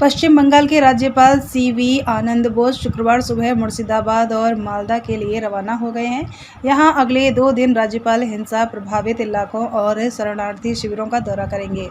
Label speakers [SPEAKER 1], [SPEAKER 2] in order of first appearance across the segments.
[SPEAKER 1] पश्चिम बंगाल के राज्यपाल सीवी आनंद बोस शुक्रवार सुबह मुर्शिदाबाद और मालदा के लिए रवाना हो गए हैं। यहां अगले 2 दिन राज्यपाल हिंसा प्रभावित इलाकों और शरणार्थी शिविरों का दौरा करेंगे।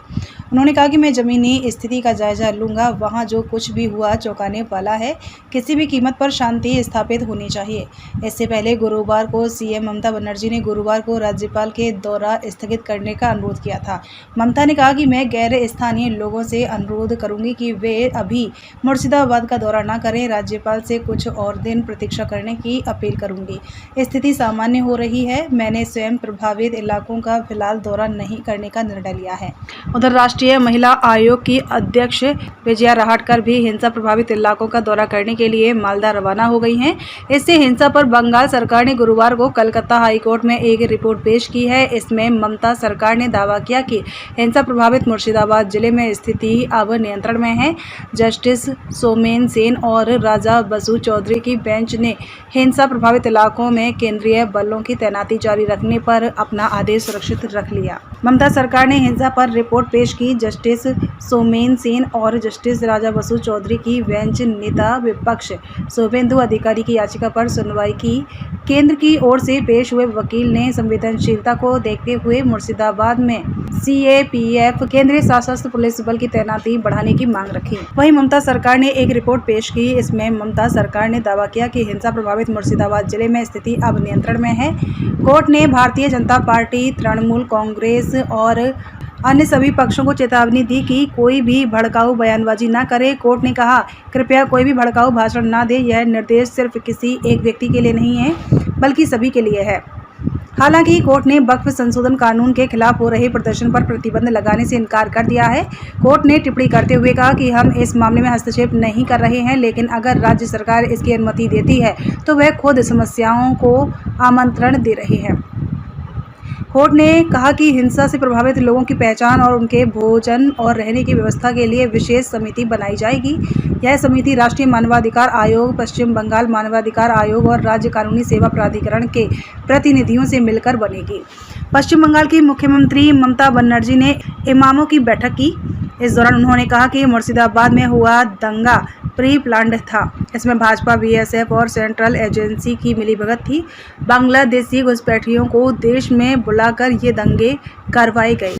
[SPEAKER 1] उन्होंने कहा कि मैं जमीनी स्थिति का जायजा लूंगा। वहां जो कुछ भी हुआ चौंकाने वाला है। किसी भी कीमत पर शांति स्थापित होनी चाहिए। इससे पहले गुरुवार को सीएम ममता बनर्जी ने गुरुवार को राज्यपाल के दौरा स्थगित करने का अनुरोध किया था। ममता ने कहा कि मैं गैर स्थानीय लोगों से अनुरोध करूंगी कि वे अभी मुर्शिदाबाद का दौरा न करें। राज्यपाल से कुछ और दिन प्रतीक्षा करने की अपील करूंगी। स्थिति सामान्य हो रही है। मैंने स्वयं प्रभावित इलाकों का फिलहाल दौरा नहीं करने का निर्णय लिया है। उधर राष्ट्रीय महिला आयोग की अध्यक्ष विजया राहटकर भी हिंसा प्रभावित इलाकों का दौरा करने के लिए मालदा रवाना हो गई हैं। इससे हिंसा पर बंगाल सरकार ने गुरुवार को कलकत्ता हाईकोर्ट में एक रिपोर्ट पेश की है। इसमें ममता सरकार ने दावा किया कि हिंसा प्रभावित मुर्शिदाबाद जिले में स्थिति अब नियंत्रण में है। जस्टिस सोमेन सेन और राजा बसु चौधरी की बेंच ने हिंसा प्रभावित इलाकों में केंद्रीय बलों की तैनाती जारी रखने पर अपना आदेश सुरक्षित रख लिया। ममता सरकार ने हिंसा पर रिपोर्ट पेश की। जस्टिस सोमेन सेन और जस्टिस राजा बसु चौधरी की बेंच नेता विपक्ष शुभेंदु अधिकारी की याचिका पर सुनवाई की। केंद्र की ओर से पेश हुए वकील ने संवेदनशीलता को देखते हुए मुर्शिदाबाद में सीएपीएफ केंद्रीय सशस्त्र पुलिस बल की तैनाती बढ़ाने की मांग रखी। वहीं ममता सरकार ने एक रिपोर्ट पेश की। इसमें ममता सरकार ने दावा किया कि हिंसा प्रभावित मुर्शिदाबाद जिले में स्थिति अब नियंत्रण में है। कोर्ट ने भारतीय जनता पार्टी, तृणमूल कांग्रेस और अन्य सभी पक्षों को चेतावनी दी कि कोई भी भड़काऊ बयानबाजी न करे। कोर्ट ने कहा, कृपया कोई भी भड़काऊ भाषण न दे। यह निर्देश सिर्फ किसी एक व्यक्ति के लिए नहीं है, बल्कि सभी के लिए है। हालांकि कोर्ट ने वक्फ संशोधन कानून के खिलाफ हो रहे प्रदर्शन पर प्रतिबंध लगाने से इनकार कर दिया है। कोर्ट ने टिप्पणी करते हुए कहा कि हम इस मामले में हस्तक्षेप नहीं कर रहे हैं, लेकिन अगर राज्य सरकार इसकी अनुमति देती है तो वह खुद समस्याओं को आमंत्रण दे रही है। कोर्ट ने कहा कि हिंसा से प्रभावित लोगों की पहचान और उनके भोजन और रहने की व्यवस्था के लिए विशेष समिति बनाई जाएगी। यह समिति राष्ट्रीय मानवाधिकार आयोग, पश्चिम बंगाल मानवाधिकार आयोग और राज्य कानूनी सेवा प्राधिकरण के प्रतिनिधियों से मिलकर बनेगी। पश्चिम बंगाल की मुख्यमंत्री ममता बनर्जी ने इमामों की बैठक की। इस दौरान उन्होंने कहा कि मुर्शिदाबाद में हुआ दंगा प्री प्लान्ड था। इसमें भाजपा, बीएसएफ और सेंट्रल एजेंसी की मिलीभगत थी। बांग्लादेशी घुसपैठियों को देश में बुलाकर ये दंगे करवाए गए।